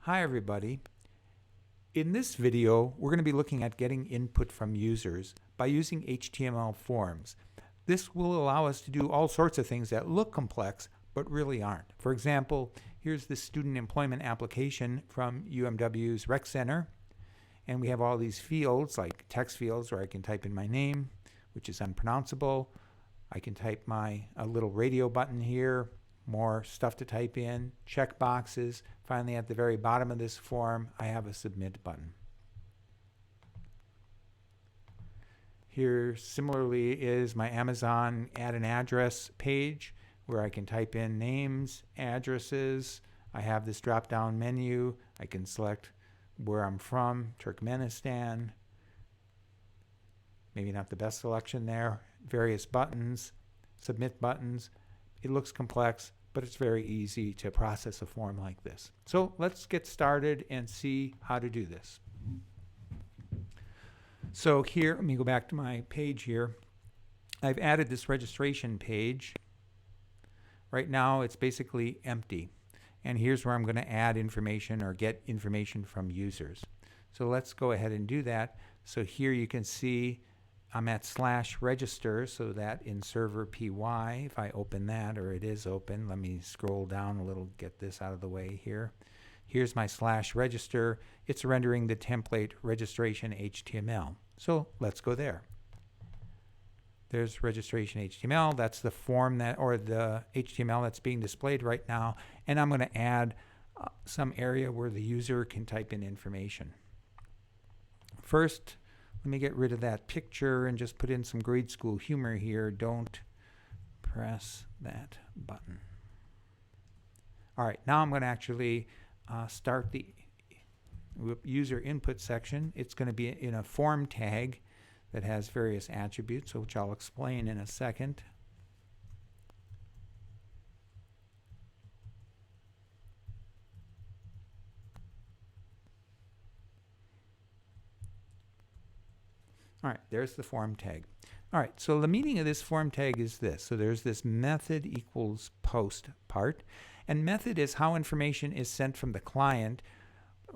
Hi everybody. In this video, we're going to be looking at getting input from users by using HTML forms. This will allow us to do all sorts of things that look complex but really aren't. For example, here's the student employment application from UMW's Rec Center, and we have all these fields like text fields where I can type in my name, which is unpronounceable. I can type a little radio button here, more stuff to type in, check boxes. Finally, at the very bottom of this form, I have a submit button. Here, similarly, is my Amazon add an address page where I can type in names, addresses. I have this drop-down menu. I can select where I'm from, Turkmenistan. Maybe not the best selection there. Various buttons, submit buttons. It looks complex, but it's very easy to process a form like this. So let's get started and see how to do this. So here, let me go back to my page here. I've added this registration page. Right now it's basically empty. And here's where I'm going to add information or get information from users. So let's go ahead and do that. So here you can see I'm at /register, so that in server py, if I open that, or it is open, let me scroll down a little, get this out of the way here. Here's my /register. It's rendering the template registration HTML. So let's go there. There's registration HTML. That's the form that, or the HTML that's being displayed right now. And I'm going to add some area where the user can type in information. First, let me get rid of that picture and just put in some grade school humor here. Don't press that button. All right, now I'm going to actually start the user input section. It's going to be in a form tag that has various attributes, which I'll explain in a second. All right, there's the form tag. All right, so the meaning of this form tag is this. So there's this method equals post part, and method is how information is sent from the client,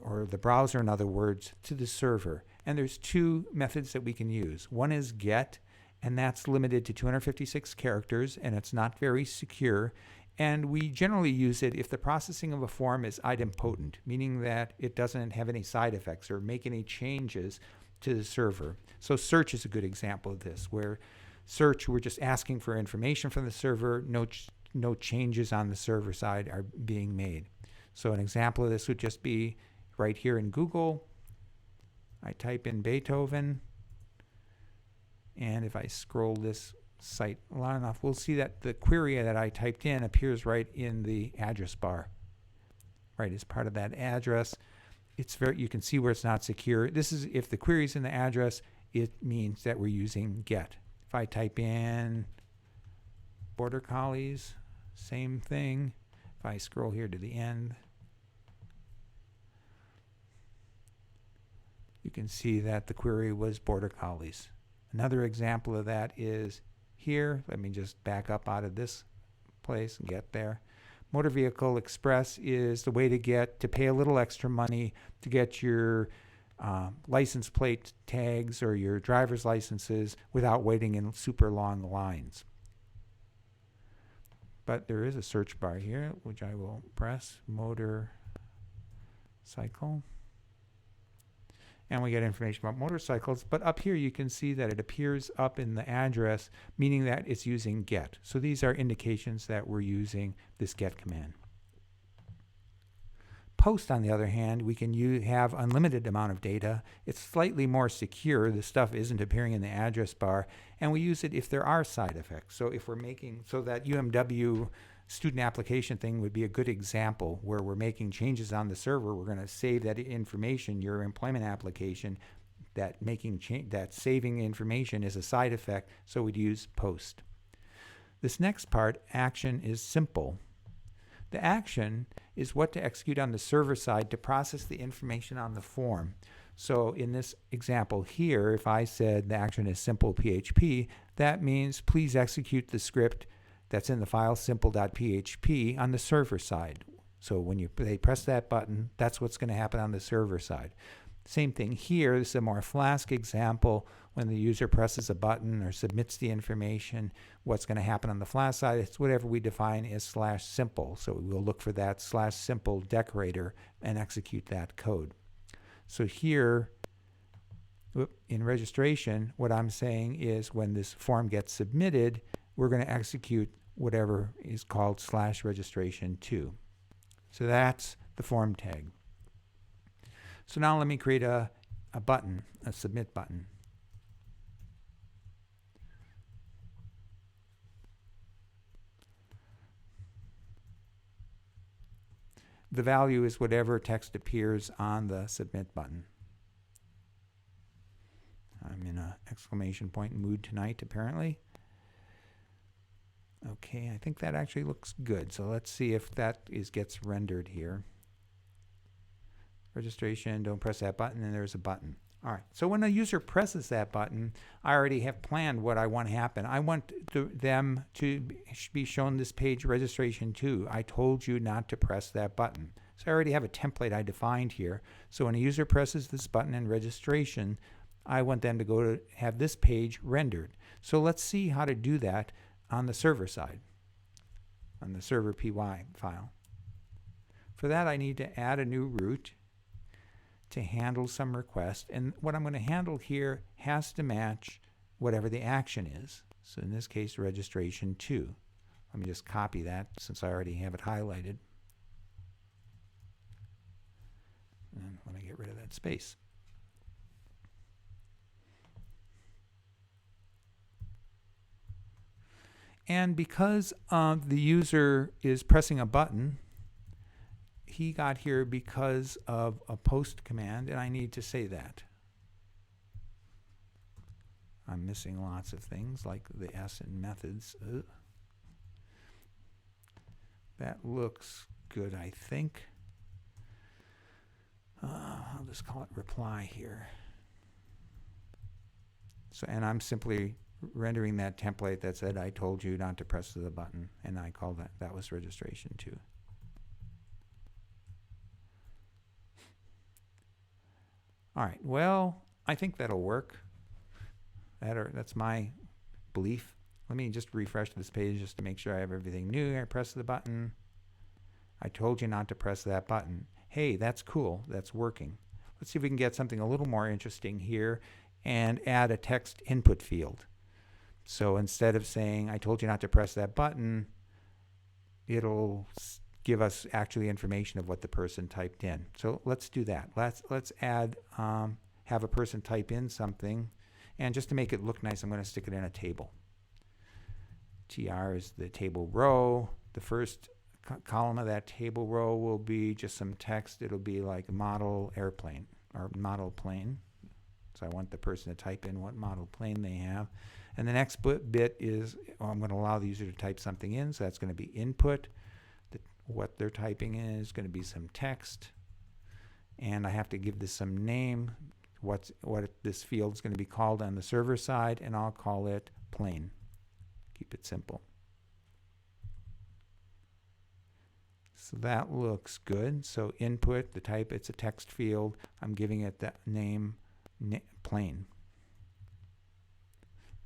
or the browser in other words, to the server. And there's two methods that we can use. One is get, and that's limited to 256 characters, and it's not very secure. And we generally use it if the processing of a form is idempotent, meaning that it doesn't have any side effects or make any changes to the server. So search is a good example of this, where search, we're just asking for information from the server, no changes on the server side are being made. So an example of this would just be right here in Google. I type in Beethoven, and if I scroll this site long enough, we'll see that the query that I typed in appears right in the address bar, right as part of that address. It's you can see where it's not secure. This is if the query is in the address, it means that we're using get. If I type in border collies, same thing. If I scroll here to the end, you can see that the query was border collies. Another example of that is here. Let me just back up out of this place and get there. Motor Vehicle Express is the way to pay a little extra money to get your license plate tags or your driver's licenses without waiting in super long lines. But there is a search bar here, which I will press, motorcycle. And we get information about motorcycles, but up here you can see that it appears up in the address, meaning that it's using get. So these are indications that we're using this get command. Post, on the other hand, we can have unlimited amount of data. It's slightly more secure. The stuff isn't appearing in the address bar, and we use it if there are side effects. So if we're making, so that UMW student application thing would be a good example where we're making changes on the server. We're going to save that information, your employment application, that saving information is a side effect, so we'd use post. This next part, action, is simple. The action is what to execute on the server side to process the information on the form. So in this example here, if I said the action is simple PHP, that means please execute the script that's in the file simple.php on the server side. So when they press that button, that's what's going to happen on the server side. Same thing here. This is a more Flask example. When the user presses a button or submits the information, what's going to happen on the Flask side? It's whatever we define as /simple. So we'll look for that /simple decorator and execute that code. So here, in registration, what I'm saying is when this form gets submitted, we're going to execute whatever is called /registration2. So that's the form tag. So now let me create a button, a submit button. The value is whatever text appears on the submit button. I'm in an exclamation point mood tonight, apparently. Okay, I think that actually looks good. So let's see if that gets rendered here. Registration, don't press that button, and there's a button. All right, so when a user presses that button, I already have planned what I want to happen. I want them to be shown this page registration 2. I told you not to press that button. So I already have a template I defined here. So when a user presses this button in registration, I want them to go to have this page rendered. So let's see how to do that on the server side, on the server py file. For that, I need to add a new route to handle some request, and what I'm going to handle here has to match whatever the action is. So in this case, registration 2. Let me just copy that since I already have it highlighted. And let me get rid of that space. And because the user is pressing a button, he got here because of a post command, and I need to say that. I'm missing lots of things like the S in methods. That looks good, I think. I'll just call it reply here. So, and I'm simply rendering that template that said I told you not to press the button, and I call that was registration 2. All right, well, I think that'll work. That's my belief. Let me just refresh this page just to make sure I have everything new. I press the button. I told you not to press that button. Hey, that's cool. That's working. Let's see if we can get something a little more interesting here and add a text input field. So instead of saying, I told you not to press that button, it'll give us actually information of what the person typed in. So let's do that. Let's add, have a person type in something, and just to make it look nice, I'm going to stick it in a table. TR is the table row. The first column of that table row will be just some text. It'll be like model airplane or model plane. So I want the person to type in what model plane they have. And the next bit is, I'm going to allow the user to type something in. So that's going to be input. What they're typing in is going to be some text, and I have to give this some name. What this field is going to be called on the server side, and I'll call it plane. Keep it simple. So that looks good. So input, the type, it's a text field. I'm giving it the name plane.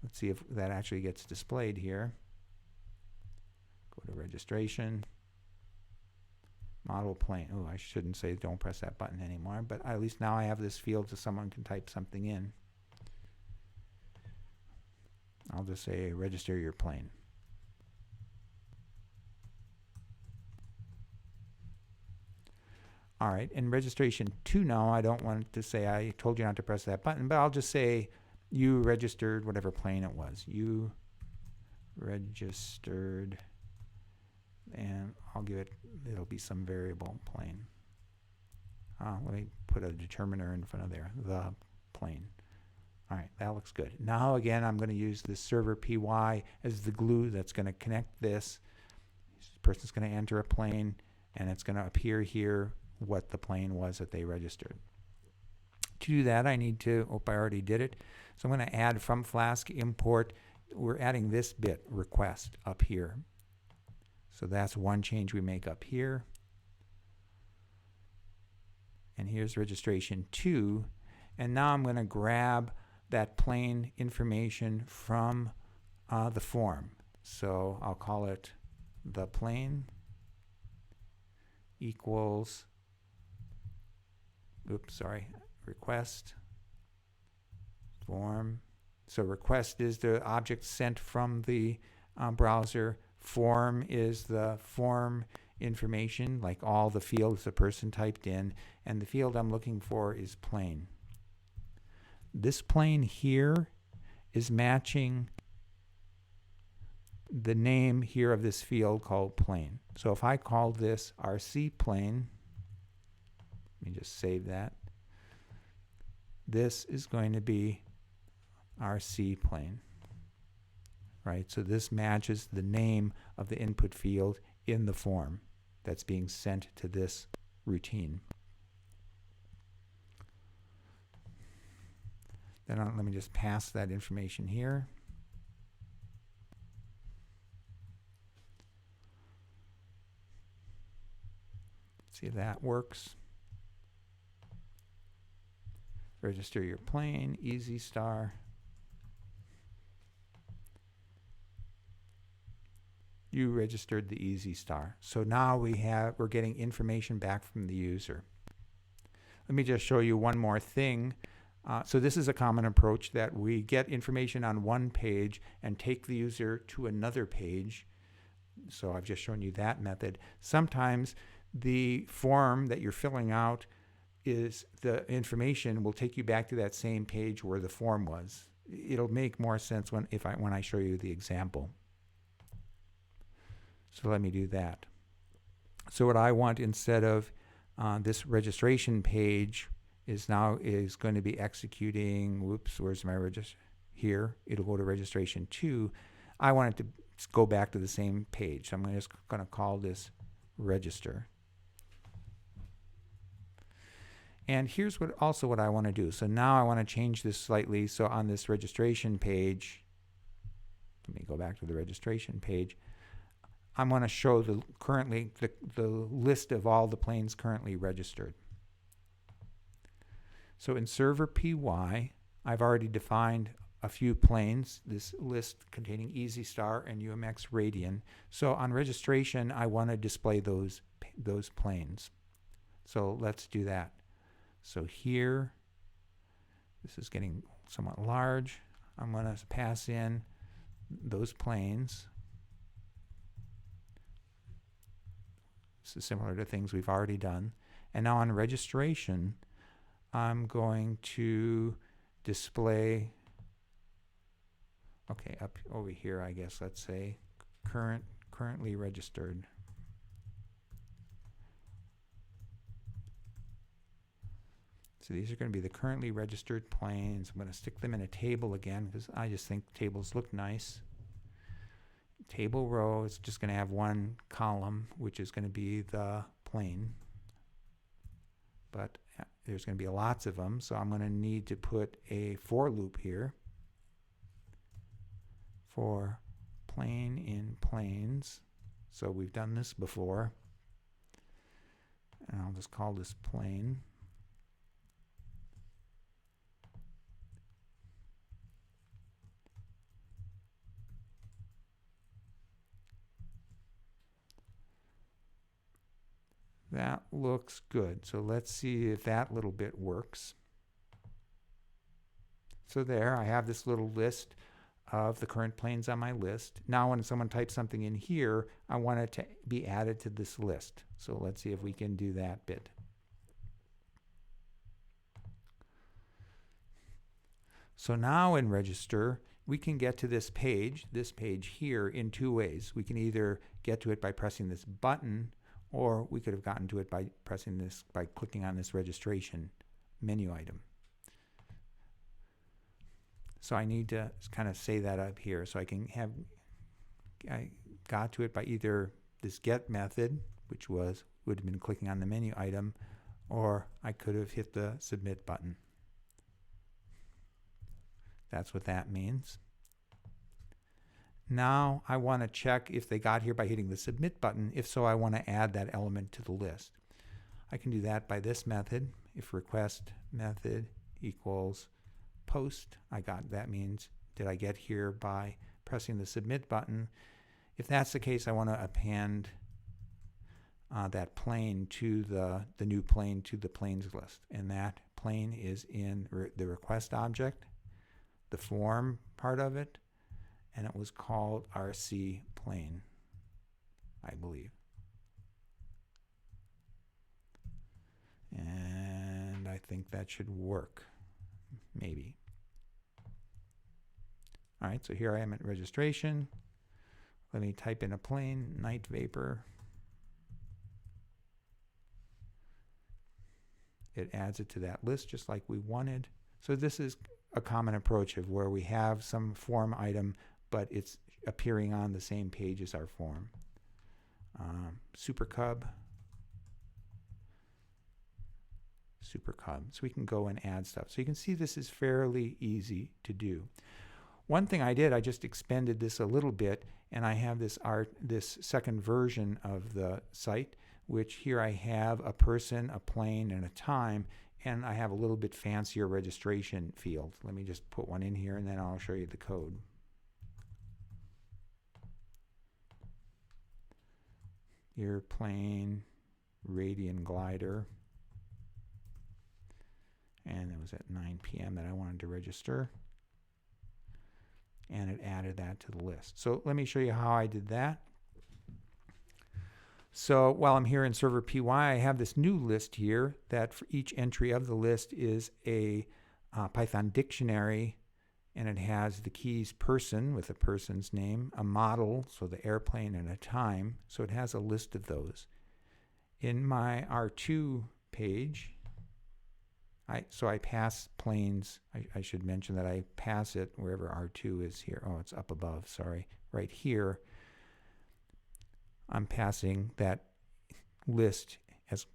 Let's see if that actually gets displayed here. Go to registration. Model plane. Oh, I shouldn't say don't press that button anymore, but at least now I have this field so someone can type something in. I'll just say register your plane. All right, in registration 2 now, I don't want to say I told you not to press that button, but I'll just say you registered whatever plane it was. You registered, and I'll give it, it'll be some variable plane. Let me put a determiner in front of there, the plane. All right, that looks good. Now again, I'm going to use this server py as the glue that's going to connect this. This person's going to enter a plane, and it's going to appear here what the plane was that they registered. To do that, I need to, I already did it. So I'm going to add from Flask import, we're adding this bit request up here. So that's one change we make up here. and here's registration 2, and now I'm going to grab that plain information from the form. So I'll call it the plain equals, request form. So request is the object sent from the browser. Form is the form information, like all the fields the person typed in, and the field I'm looking for is plain. This plain here is matching the name here of this field called plain. So if I call this RC plain, let me just save that. This is going to be RC plain, right? So this matches the name of the input field in the form that's being sent to this routine. Then let me just pass that information here. See if that works. Register your plain, easy star. You registered the easy star. So now we're getting information back from the user. Let me just show you one more thing. So this is a common approach, that we get information on one page and take the user to another page. So I've just shown you that method. Sometimes the form that you're filling out is the information will take you back to that same page where the form was. It'll make more sense when I show you the example. So let me do that. So what I want, instead of this registration page is going to be executing, whoops, where's my register? Here, it'll go to registration 2. I want it to go back to the same page. So I'm just going to call this register. And here's what I want to do. So now I want to change this slightly. So on this registration page, let me go back to the registration page. I'm going to show the list of all the planes currently registered. So in server PY, I've already defined a few planes, this list containing Easy Star and UMX Radian. So on registration, I want to display those planes. So let's do that. So here, this is getting somewhat large. I'm going to pass in those planes. This is similar to things we've already done. And now on registration, I'm going to display, okay, up over here, I guess, let's say, currently registered. So these are going to be the currently registered planes. I'm going to stick them in a table again because I just think tables look nice. Table row is just going to have one column, which is going to be the plane. But there's going to be lots of them, so I'm going to need to put a for loop here for plane in planes. So we've done this before. And I'll just call this plane. That looks good. So let's see if that little bit works. So there, I have this little list of the current planes on my list. Now when someone types something in here, I want it to be added to this list. So let's see if we can do that bit. So now in Register, we can get to this page here, in two ways. We can either get to it by pressing this button, or we could have gotten to it by clicking on this registration menu item. So I need to kind of say that up here. So I got to it by either this get method, which would have been clicking on the menu item, or I could have hit the submit button. That's what that means. Now I want to check if they got here by hitting the submit button. If so, I want to add that element to the list. I can do that by this method, if request method equals post, that means did I get here by pressing the submit button. If that's the case, I want to append that plane to the new plane to the planes list, and that plane is in the request object, the form part of it, and it was called RC plane, I believe. And I think that should work, maybe. All right, so here I am at registration. Let me type in a plane, night vapor. It adds it to that list just like we wanted. So this is a common approach of where we have some form item, but it's appearing on the same page as our form. Super Cub. So we can go and add stuff. So you can see this is fairly easy to do. One thing I did, I just expanded this a little bit, and I have this second version of the site, which here I have a person, a plane, and a time, and I have a little bit fancier registration field. Let me just put one in here, and then I'll show you the code. Airplane, Radian glider, and it was at 9 p.m. that I wanted to register, and it added that to the list. So let me show you how I did that. So while I'm here in server PY, I have this new list here that for each entry of the list is a Python dictionary, and it has the keys person with a person's name, a model, so the airplane, and a time. So it has a list of those. In my R2 page, I pass planes. I should mention that I pass it wherever R2 is here. Oh, it's up above, sorry. Right here, I'm passing that list,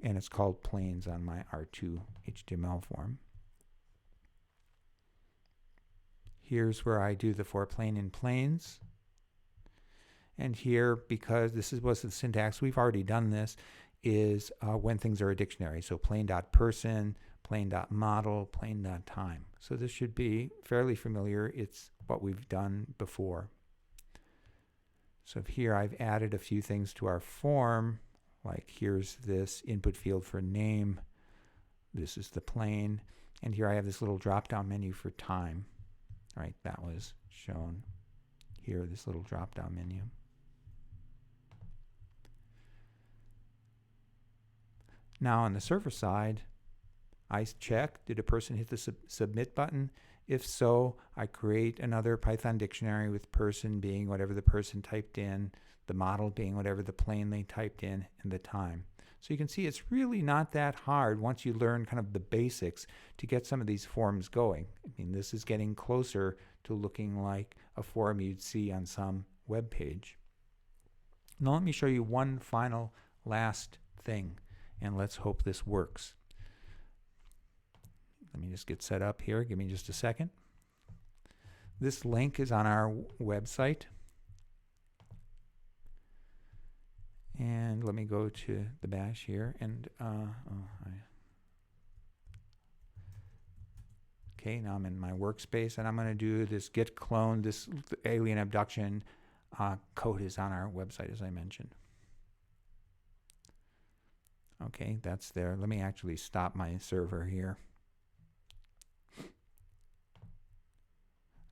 and it's called planes on my R2 HTML form. Here's where I do the for plane in planes. And here, because this was the syntax, we've already done this, is when things are a dictionary. So plane.person, plane.model, plane.time. So this should be fairly familiar. It's what we've done before. So here I've added a few things to our form, like here's this input field for name. This is the plane. And here I have this little drop-down menu for time. Right, that was shown here, this little drop-down menu. Now on the server side, I check, did a person hit the submit button? If so, I create another Python dictionary with person being whatever the person typed in, the model being whatever the plane they typed in, and the time. So you can see it's really not that hard once you learn kind of the basics to get some of these forms going. I mean, this is getting closer to looking like a form you'd see on some web page. Now let me show you one final last thing, and let's hope this works. Let me just get set up here. Give me just a second. This link is on our website. And let me go to the bash here. And okay, now I'm in my workspace, and I'm going to do this git clone. This alien abduction code is on our website, as I mentioned. Okay, that's there. Let me actually stop my server here.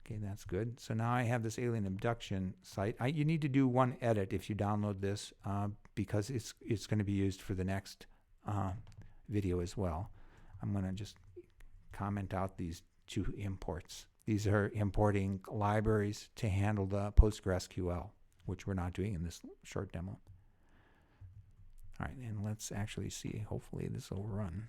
Okay, that's good. So now I have this alien abduction site. You need to do one edit if you download this because it's going to be used for the next video as well. I'm going to just comment out these two imports. These are importing libraries to handle the PostgreSQL, which we're not doing in this short demo. All right, and let's actually see. Hopefully this will run.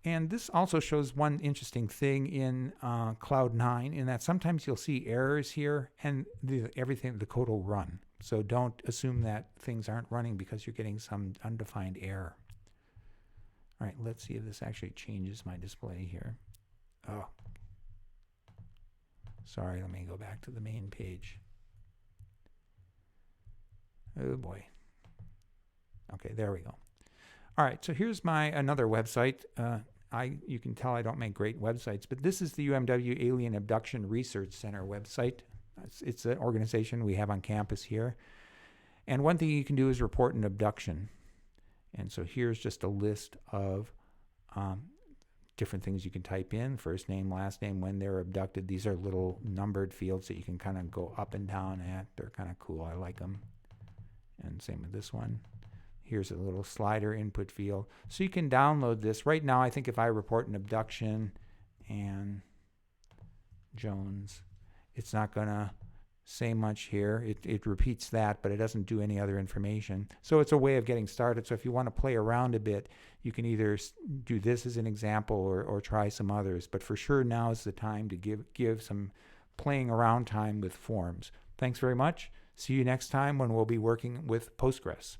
And this also shows one interesting thing in Cloud9, in that sometimes you'll see errors here, and the code will run. So don't assume that things aren't running because you're getting some undefined error. All right, let's see if this actually changes my display here. Oh, sorry, let me go back to the main page. Oh boy. Okay. Okay, there we go. All right, so here's another website. You can tell I don't make great websites, but this is the UMW Alien Abduction Research Center website. It's an organization we have on campus here. And one thing you can do is report an abduction. And so here's just a list of different things you can type in: first name, last name, when they're abducted. These are little numbered fields that you can kind of go up and down at. They're kind of cool. I like them. And same with this one. Here's a little slider input field. So you can download this. Right now, I think if I report an abduction and Jones, it's not going to say much here. It repeats that, but it doesn't do any other information. So it's a way of getting started. So if you want to play around a bit, you can either do this as an example or try some others. But for sure, now is the time to give some playing around time with forms. Thanks very much. See you next time when we'll be working with Postgres.